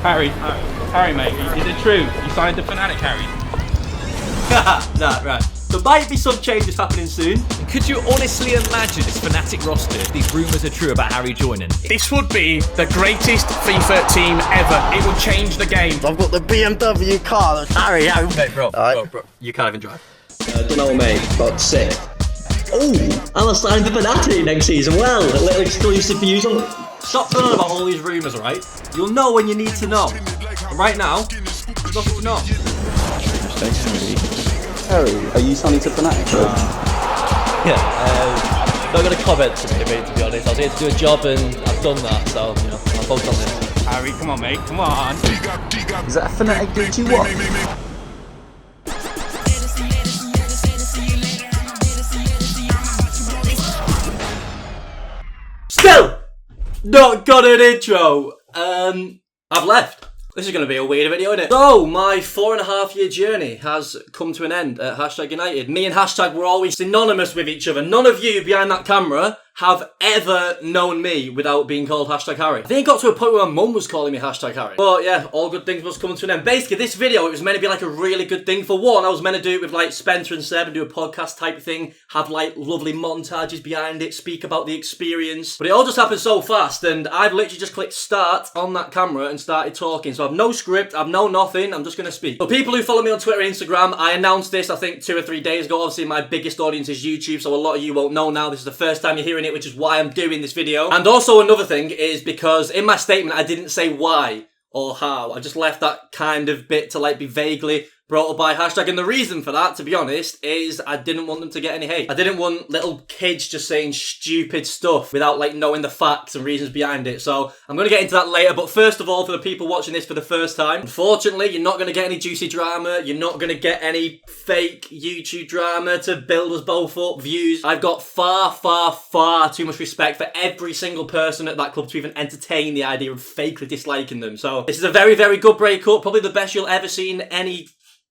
Harry, mate, is it true? You signed to Fnatic, Harry? Nah, right. There might be some changes happening soon. Could you honestly imagine this Fnatic roster if these rumours are true about Harry joining? This would be the greatest FIFA team ever. It would change the game. I've got the BMW car. Harry, Hey, bro, you can't even drive. I don't know, mate, but sick. Oh, I'm a signed for Fnatic next season. Well, a little exclusive for you. Stop telling about all these rumours, right? You'll know when you need to know. And right now, there's nothing to know. Harry, are you signing to Fnatic? Not going to comment to be honest. I was here to do a job and I've done that, so I'll focus on this. Harry, come on, mate, come on. Is that a Fnatic that you want? Still not got an intro. I've left. This is going to be a weird video, isn't it? So, my 4.5 year journey has come to an end at Hashtag United. Me and Hashtag were always synonymous with each other. None of you behind that camera have ever known me without being called Hashtag Harry. I think it got to a point where my mum was calling me Hashtag Harry. But yeah, all good things must come to an end. Basically, this video, it was meant to be like a really good thing. For one, I was meant to do it with like Spencer and Seb and do a podcast type of thing, have like lovely montages behind it, speak about the experience. But it all just happened so fast and I've literally just clicked start on that camera and started talking. So I've no script, I've no nothing, I'm just going to speak. For people who follow me on Twitter and Instagram, I announced this I think 2 or 3 days ago. Obviously my biggest audience is YouTube, so a lot of you won't know now. This is the first time you're hearing it, which is why I'm doing this video. And also another thing is because in my statement I didn't say why or how. I just left that kind of bit to like be vaguely brought up by Hashtag, and the reason for that, to be honest, is I didn't want them to get any hate. I didn't want little kids just saying stupid stuff without like knowing the facts and reasons behind it. So I'm going to get into that later, but first of all, for the people watching this for the first time, unfortunately you're not going to get any juicy drama, you're not going to get any fake YouTube drama to build us both up, views. I've got far too much respect for every single person at that club to even entertain the idea of fakely disliking them. So this is a very good breakup, probably the best you'll ever see in any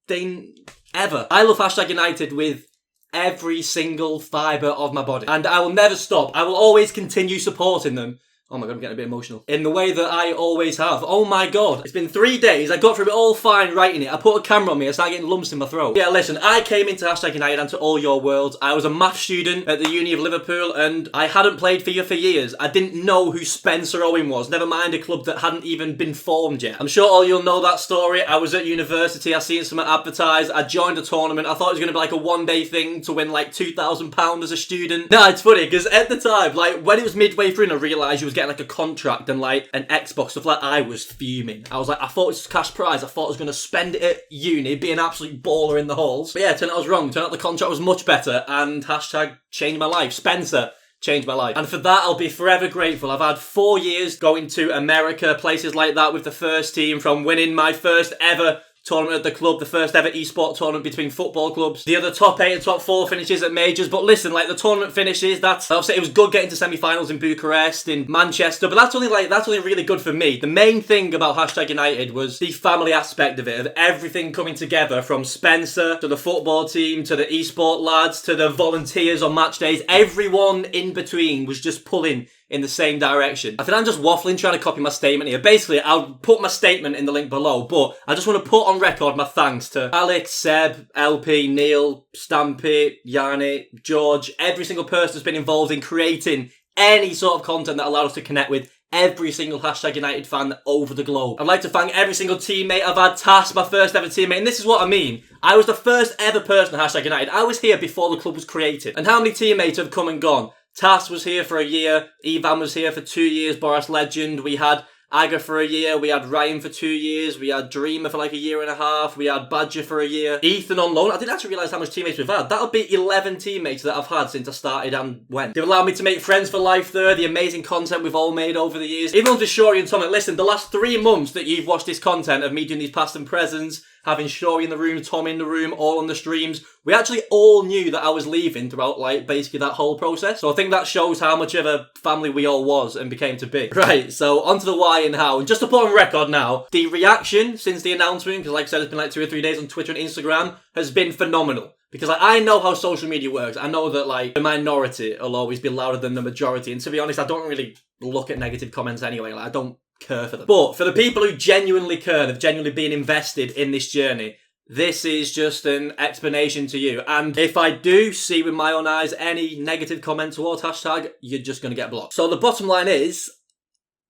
thing ever. I love Hashtag United with every single fibre of my body, and I will never stop. I will always continue supporting them. Oh my god, I'm getting a bit emotional. In the way that I always have. Oh my god. It's been 3 days. I got through it all fine writing it. I put a camera on me. I started getting lumps in my throat. Yeah, listen. I came into Hashtag United and to all your worlds. I was a maths student at the Uni of Liverpool and I hadn't played FIFA for years. I didn't know who Spencer Owen was. Never mind a club that hadn't even been formed yet. I'm sure all you'll know that story. I was at university. I seen some advertised. I joined a tournament. I thought it was going to be like a one-day thing to win like £2,000 as a student. No, it's funny because at the time, like when it was midway through and I realised you was getting like a contract and like an Xbox stuff, like I was fuming. I was like, I thought it was cash prize. I thought I was going to spend it at uni, be an absolute baller in the halls. But yeah, turned out I was wrong. Turned out the contract was much better and Hashtag changed my life. Spencer changed my life. And for that, I'll be forever grateful. I've had 4 years going to America, places like that with the first team, from winning my first ever tournament at the club, the first ever esport tournament between football clubs, the other top 8 and top 4 finishes at majors. But listen, like the tournament finishes, that's obviously it was good getting to semi-finals in Bucharest, in Manchester, but that's only really good for me. The main thing about Hashtag United was the family aspect of it, of everything coming together, from Spencer to the football team to the esport lads to the volunteers on match days. Everyone in between was just pulling in the same direction. I think I'm just waffling trying to copy my statement here. Basically, I'll put my statement in the link below, but I just want to put on record my thanks to Alex, Seb, LP, Neil, Stampy, Yanni, George, every single person that's been involved in creating any sort of content that allowed us to connect with every single Hashtag United fan over the globe. I'd like to thank every single teammate I've had. Tass, my first ever teammate, and this is what I mean. I was the first ever person at Hashtag United. I was here before the club was created. And how many teammates have come and gone? Tass was here for a year, Ivan was here for 2 years, Boris Legend, we had Aga for a year, we had Ryan for 2 years, we had Dreamer for like a year and a half, we had Badger for a year, Ethan on loan. I didn't actually realise how much teammates we've had. That'll be 11 teammates that I've had since I started and went. They've allowed me to make friends for life there, the amazing content we've all made over the years. Even to Shori and Tom, listen, the last 3 months that you've watched this content of me doing these past and presents, having Shori in the room, Tom in the room, all on the streams, we actually all knew that I was leaving throughout, like, basically that whole process. So I think that shows how much of a family we all was and became to be. Right, so onto the why and how. And just to put on record now, the reaction since the announcement, because like I said, it's been like 2 or 3 days on Twitter and Instagram, has been phenomenal. Because like, I know how social media works. I know that like the minority will always be louder than the majority. And to be honest, I don't really look at negative comments anyway. Like, I don't care for them. But for the people who genuinely care, have genuinely been invested in this journey, this is just an explanation to you. And if I do see with my own eyes any negative comment towards hashtag, you're just going to get blocked. So the bottom line is,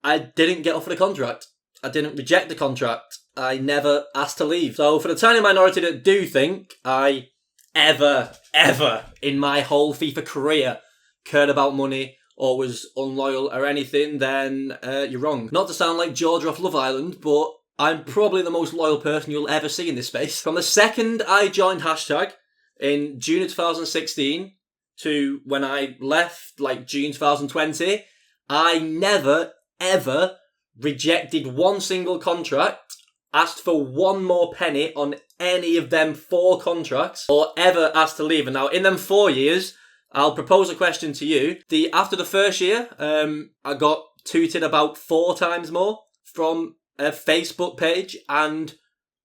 I didn't get offered a contract. I didn't reject the contract. I never asked to leave. So for the tiny minority that do think I ever in my whole FIFA career cared about money or was unloyal or anything, then you're wrong. Not to sound like Georgia off Love Island, but I'm probably the most loyal person you'll ever see in this space. From the second I joined hashtag in June of 2016 to when I left, like June 2020, I never, ever rejected one single contract, asked for one more penny on any of them 4 contracts, or ever asked to leave. And now in them 4 years, I'll propose a question to you. After the first year, I got tooted about 4 times more from a Facebook page. And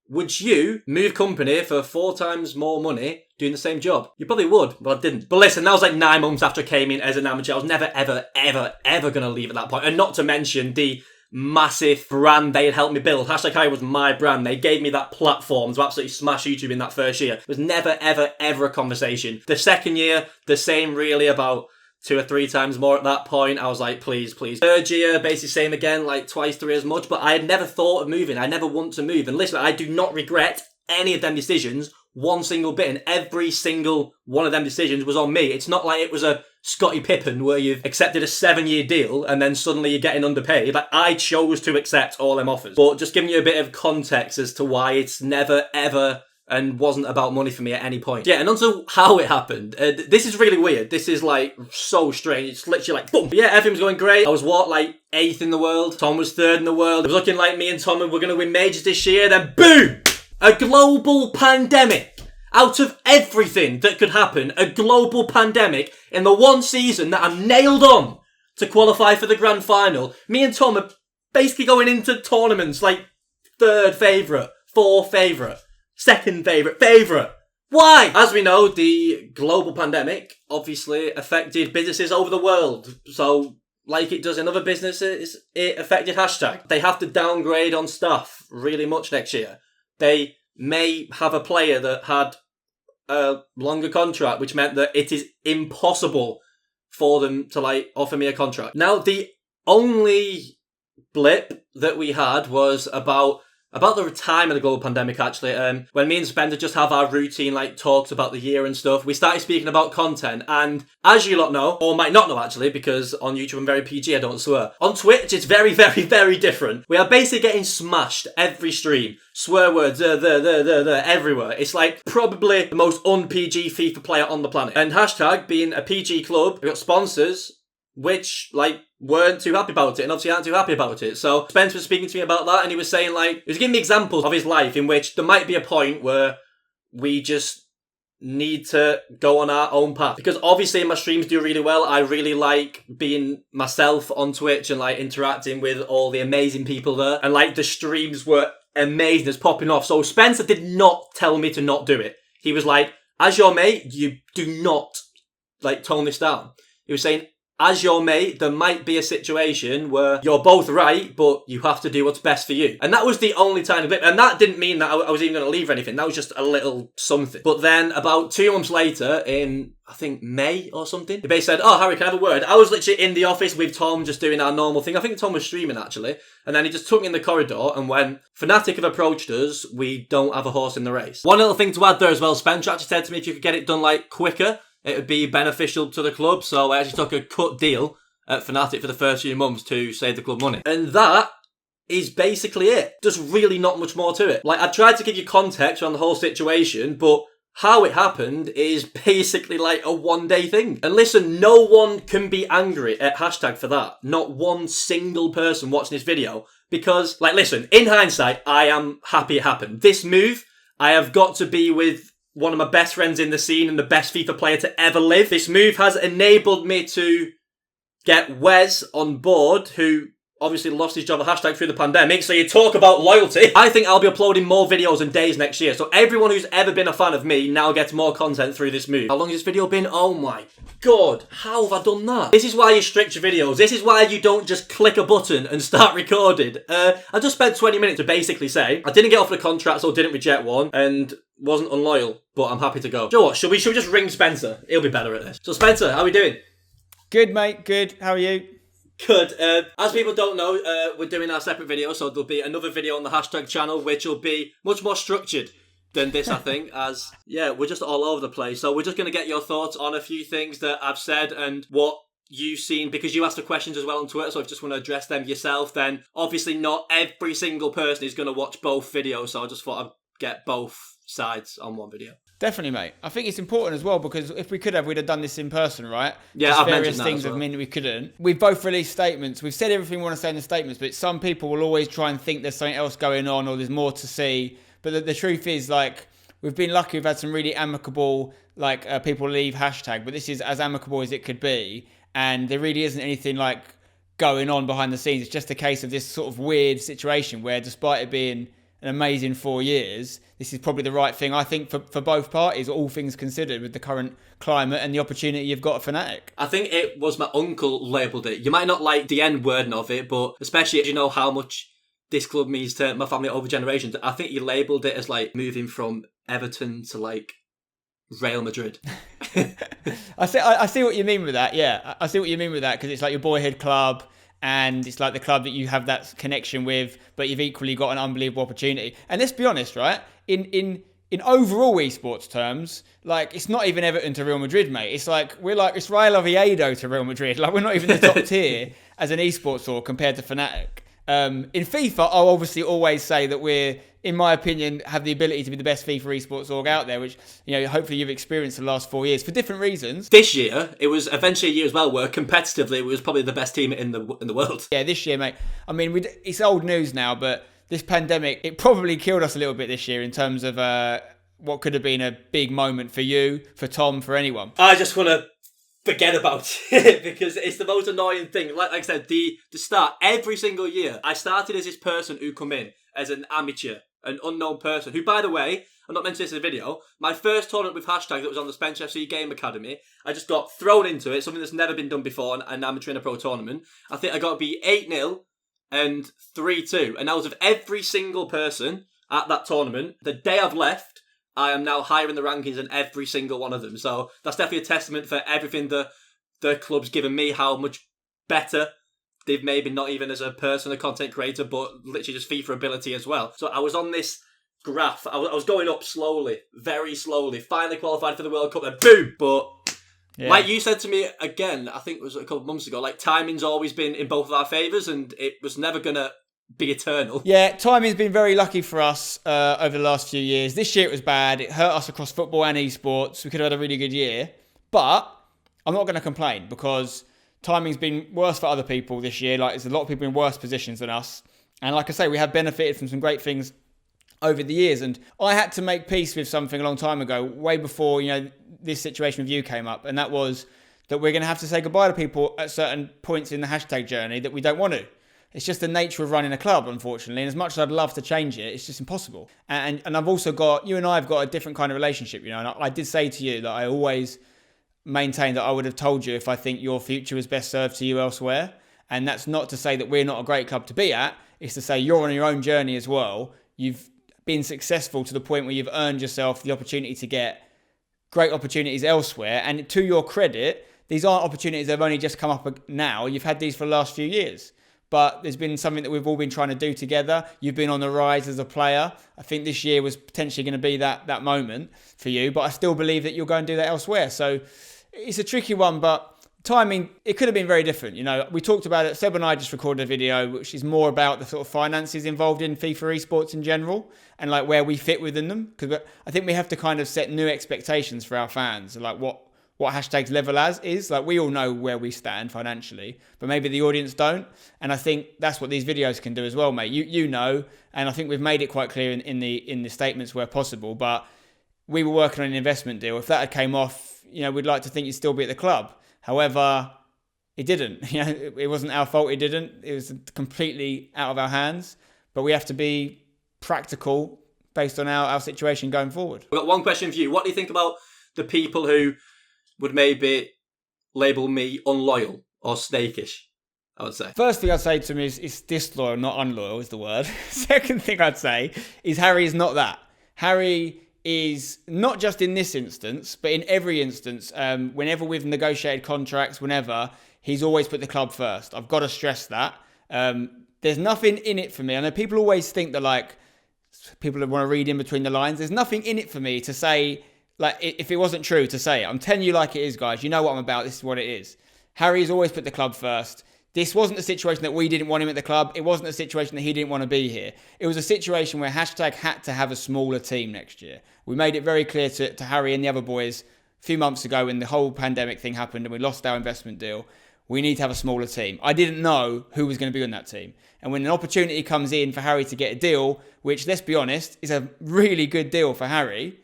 would you move company for 4 times more money doing the same job? You probably would, but I didn't. But listen, that was like 9 months after I came in as an amateur. I was never, ever going to leave at that point. And not to mention the massive brand they had helped me build. Hashtag Harry was my brand. They gave me that platform to absolutely smash YouTube in that first year. It was never, ever a conversation. The second year, the same really, about 2 or 3 times more at that point. I was like, please. Third year, basically same again, like twice, 3 as much. But I had never thought of moving. I never want to move. And listen, I do not regret any of them decisions one single bit. And every single one of them decisions was on me. It's not like it was a Scottie Pippen where you've accepted a 7-year deal and then suddenly you're getting underpaid. Like, I chose to accept all them offers. But just giving you a bit of context as to why it's never, ever and wasn't about money for me at any point. Yeah, and onto how it happened. This is really weird. This is like so strange. It's literally like, boom. But yeah, everything was going great. I was like 8th in the world. Tom was 3rd in the world. It was looking like me and Tom were going to win majors this year. Then boom! A global pandemic. Out of everything that could happen, a global pandemic in the one season that I'm nailed on to qualify for the grand final. Me and Tom are basically going into tournaments like 3rd favourite, 4th favourite, 2nd favourite. Why? As we know, the global pandemic obviously affected businesses over the world. So, like it does in other businesses, it affected hashtag. They have to downgrade on staff really much next year. They may have a player that had a longer contract, which meant that it is impossible for them to like offer me a contract. Now, the only blip that we had was about the time of the global pandemic, actually. When me and Spencer just have our routine like talks about the year and stuff, we started speaking about content. And as you lot know, or might not know actually, because on YouTube I'm very PG, I don't swear. On Twitch, it's very, very different. We are basically getting smashed every stream. Swear words, everywhere. It's like probably the most un-PG FIFA player on the planet. And hashtag being a PG club, we've got sponsors which like weren't too happy about it, and obviously aren't too happy about it. So Spence was speaking to me about that, and he was saying like, he was giving me examples of his life in which there might be a point where we just need to go on our own path. Because obviously my streams do really well. I really like being myself on Twitch and like interacting with all the amazing people there. And like the streams were amazing, it's popping off. So Spencer did not tell me to not do it. He was like, as your mate, you do not like tone this down. He was saying, as your mate, there might be a situation where you're both right, but you have to do what's best for you. And that was the only tiny bit. And that didn't mean that I was even going to leave or anything. That was just a little something. But then about 2 months later, in, I think, May or something, he basically said, oh, Harry, can I have a word? I was literally in the office with Tom, just doing our normal thing. I think Tom was streaming, actually. And then he just took me in the corridor and went, Fnatic have approached us. We don't have a horse in the race. One little thing to add there as well. Spencer actually said to me if you could get it done, like, quicker, it would be beneficial to the club. So I actually took a cut deal at Fnatic for the first few months to save the club money. And that is basically it. There's really not much more to it. Like, I tried to give you context on the whole situation, but how it happened is basically like a one-day thing. And listen, no one can be angry at hashtag for that. Not one single person watching this video. Because, like, listen, in hindsight, I am happy it happened. This move, I have got to be with one of my best friends in the scene and the best FIFA player to ever live. This move has enabled me to get Wes on board, who obviously lost his job at Hashtag through the pandemic, so you talk about loyalty. I think I'll be uploading more videos and days next year, so everyone who's ever been a fan of me now gets more content through this move. How long has this video been? Oh my god, how have I done that? This is why you strict your videos. This is why you don't just click a button and start recording. I just spent 20 minutes to basically say I didn't get off the contract, so didn't reject one, and wasn't unloyal, but I'm happy to go. Do you know what? Should we just ring Spencer? He'll be better at this. So Spencer, how are we doing? Good, mate. Good. How are you? Good. As people don't know, we're doing our separate video, so there'll be another video on the Hashtag channel, which will be much more structured than this, I think, as, yeah, we're just all over the place. So we're just going to get your thoughts on a few things that I've said and what you've seen, because you asked the questions as well on Twitter, so if you just want to address them yourself, then obviously not every single person is going to watch both videos, so I just thought I'd get both sides on one video. Definitely, mate. I think it's important as well because if we could have, we'd have done this in person, right? Yeah, just I've various mentioned that things as well. have meant we couldn't. We've both released statements. We've said everything we want to say in the statements, but some people will always try and think there's something else going on or there's more to see. But the truth is, like, we've been lucky. We've had some really amicable, people leave Hashtag, but this is as amicable as it could be. And there really isn't anything like going on behind the scenes. It's just a case of this sort of weird situation where, despite it being an amazing 4 years, this is probably the right thing, I think, for both parties, all things considered, with the current climate and the opportunity you've got at Fnatic. I think it was my uncle labelled it. You might not like the end wording of it, but especially as you know how much this club means to my family over generations, I think he labelled it as like moving from Everton to like Real Madrid. I see what you mean with that, yeah. I see what you mean with that, because it's like your boyhood club, and it's like the club that you have that connection with, but you've equally got an unbelievable opportunity. And let's be honest, right? In overall esports terms, like, it's not even Everton to Real Madrid, mate. It's like, it's Real Oviedo to Real Madrid. Like, we're not even the top tier as an esports org compared to Fnatic. In FIFA, I'll obviously always say that we're, in my opinion, have the ability to be the best FIFA esports org out there, which, you know, hopefully you've experienced the last 4 years for different reasons. This year, it was eventually a year as well where competitively it was probably the best team in the world. Yeah, this year, mate. I mean, it's old news now, but this pandemic, it probably killed us a little bit this year in terms of what could have been a big moment for you, for Tom, for anyone. I just want to forget about it because it's the most annoying thing. Like I said, the start, every single year, I started as this person who come in as an amateur, an unknown person, who, by the way, I'm not mentioning this in the video, my first tournament with Hashtag that was on the Spencer FC Game Academy, I just got thrown into it, something that's never been done before, an amateur in a pro tournament. I think I got to be 8-0 and 3-2, and that was of every single person at that tournament. The day I've left, I am now higher in the rankings than every single one of them. So that's definitely a testament for everything the club's given me, how much better they've made me, not even as a person, a content creator, but literally just FIFA ability as well. So I was on this graph. I was going up slowly, very slowly, finally qualified for the World Cup, and boom! But yeah, like you said to me again, I think it was a couple of months ago, like, timing's always been in both of our favours, and it was never going to be eternal. Yeah, timing's been very lucky for us over the last few years. This year it was bad. It hurt us across football and esports. We could have had a really good year. But I'm not going to complain, because timing's been worse for other people this year. Like, there's a lot of people in worse positions than us. And like I say, we have benefited from some great things over the years. And I had to make peace with something a long time ago, way before, you know, this situation with you came up. And that was that we're going to have to say goodbye to people at certain points in the Hashtag journey that we don't want to. It's just the nature of running a club, unfortunately. And as much as I'd love to change it, it's just impossible. And I've also got, you and I have got a different kind of relationship, you know. And I did say to you that I always maintain that I would have told you if I think your future was best served to you elsewhere. And that's not to say that we're not a great club to be at. It's to say you're on your own journey as well. You've been successful to the point where you've earned yourself the opportunity to get great opportunities elsewhere. And to your credit, these aren't opportunities that have only just come up now. You've had these for the last few years. But there's been something that we've all been trying to do together. You've been on the rise as a player. I think this year was potentially going to be that moment for you. But I still believe that you'll go and do that elsewhere. So it's a tricky one, but timing, it could have been very different. You know, we talked about it. Seb and I just recorded a video which is more about the sort of finances involved in FIFA esports in general and like where we fit within them. Because I think we have to kind of set new expectations for our fans, like what Hashtag's level as is. Like, we all know where we stand financially, but maybe the audience don't. And I think that's what these videos can do as well, mate. You know, and I think we've made it quite clear in the statements where possible. But we were working on an investment deal. If that had came off, you know, we'd like to think you'd still be at the club. However, It didn't. You know, it wasn't our fault. It didn't. It was completely out of our hands. But we have to be practical based on our situation going forward. We've got one question for you. What do you think about the people who would maybe label me unloyal or snakish, I would say? First thing I'd say to him is disloyal, not unloyal is the word. Second thing I'd say is Harry is not that. Harry is not just in this instance, but in every instance, whenever we've negotiated contracts, whenever, he's always put the club first. I've got to stress that. There's nothing in it for me. I know people always think that, like, people want to read in between the lines. There's nothing in it for me to say, like, if it wasn't true, to say it. I'm telling you like it is, guys. You know what I'm about. This is what it is. Harry's always put the club first. This wasn't a situation that we didn't want him at the club. It wasn't a situation that he didn't want to be here. It was a situation where Hashtag had to have a smaller team next year. We made it very clear to Harry and the other boys a few months ago when the whole pandemic thing happened and we lost our investment deal. We need to have a smaller team. I didn't know who was going to be on that team. And when an opportunity comes in for Harry to get a deal, which, let's be honest, is a really good deal for Harry,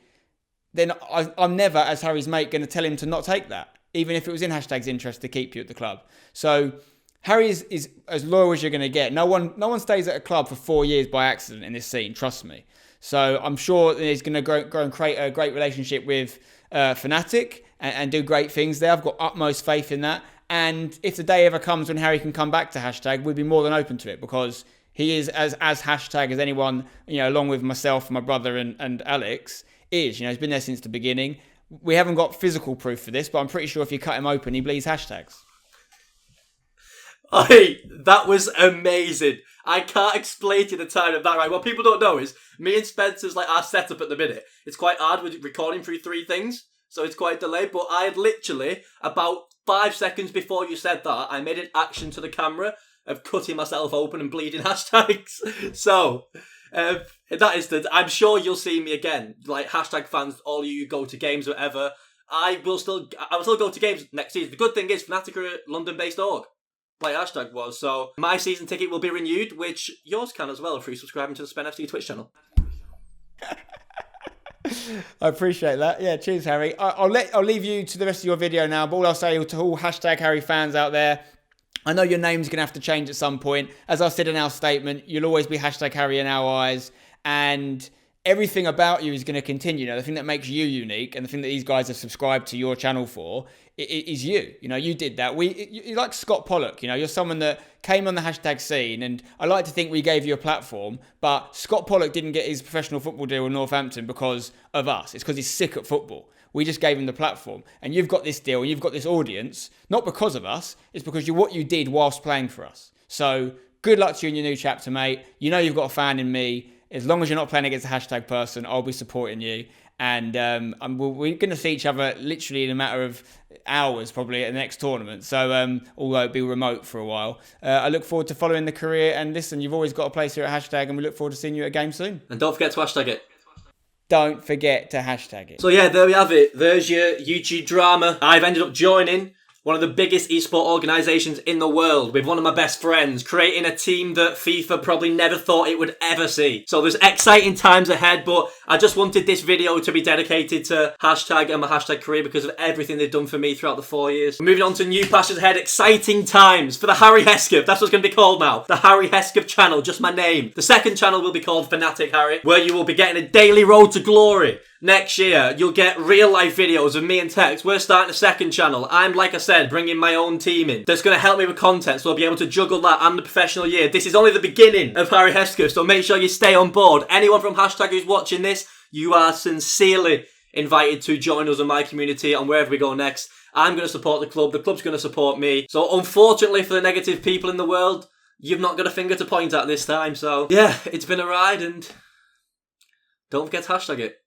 then I'm never, as Harry's mate, going to tell him to not take that, even if it was in Hashtag's interest to keep you at the club. So Harry is as loyal as you're going to get. No one stays at a club for 4 years by accident in this scene, trust me. So I'm sure he's going to grow and create a great relationship with Fnatic and do great things there. I've got utmost faith in that. And if the day ever comes when Harry can come back to Hashtag, we'd be more than open to it, because he is as Hashtag as anyone, you know, along with myself, my brother and Alex is. You know, he's been there since the beginning. We haven't got physical proof for this, but I'm pretty sure if you cut him open, he bleeds hashtags. Hey, that was amazing. I can't explain to you the time of that, right? What people don't know is me and Spencer's, like, our setup at the minute. It's quite hard with recording through 3 things, so it's quite delayed. But I had literally, about 5 seconds before you said that, I made an action to the camera of cutting myself open and bleeding hashtags. So, in that instance, I'm sure you'll see me again. Like, Hashtag fans, all you go to games, whatever. I will still go to games next season. The good thing is, Fnatic are a London-based org, like Hashtag was. So my season ticket will be renewed, which yours can as well, through subscribing to the Spen FC Twitch channel. I appreciate that. Yeah, cheers, Harry. I'll leave you to the rest of your video now, but all I'll say to all Hashtag Harry fans out there, I know your name's going to have to change at some point. As I said in our statement, you'll always be Hashtag Harry in our eyes, and everything about you is going to continue. Now, the thing that makes you unique, and the thing that these guys have subscribed to your channel for, is you. You know, you did that. You're like Scott Pollock. You know, you're someone that came on the Hashtag scene, and I like to think we gave you a platform, but Scott Pollock didn't get his professional football deal in Northampton because of us. It's because he's sick at football. We just gave him the platform. And you've got this deal, you've got this audience, not because of us, it's because what you did whilst playing for us. So good luck to you in your new chapter, mate. You know you've got a fan in me. As long as you're not playing against a Hashtag person, I'll be supporting you. And we're going to see each other literally in a matter of hours, probably, at the next tournament. So, although it'll be remote for a while, I look forward to following the career. And listen, you've always got a place here at Hashtag, and we look forward to seeing you at a game soon. And don't forget to hashtag it. Don't forget to hashtag it. So yeah, there we have it. There's your YouTube drama. I've ended up joining one of the biggest esport organisations in the world with one of my best friends, creating a team that FIFA probably never thought it would ever see. So there's exciting times ahead, but I just wanted this video to be dedicated to Hashtag and my Hashtag career because of everything they've done for me throughout the 4 years. Moving on to new pastures ahead, exciting times for the Harry Hesketh. That's what's going to be called now. The Harry Hesketh channel, just my name. The second channel will be called Fnatic Harry, where you will be getting a daily road to glory. Next year, you'll get real-life videos of me and Tex. We're starting a second channel. I'm, like I said, bringing my own team in. That's going to help me with content, so I'll be able to juggle that and the professional year. This is only the beginning of Harry Hesketh, so make sure you stay on board. Anyone from Hashtag who's watching this, you are sincerely invited to join us in my community on wherever we go next. I'm going to support the club's going to support me. So unfortunately for the negative people in the world, you've not got a finger to point at this time. So yeah, it's been a ride, and don't forget to hashtag it.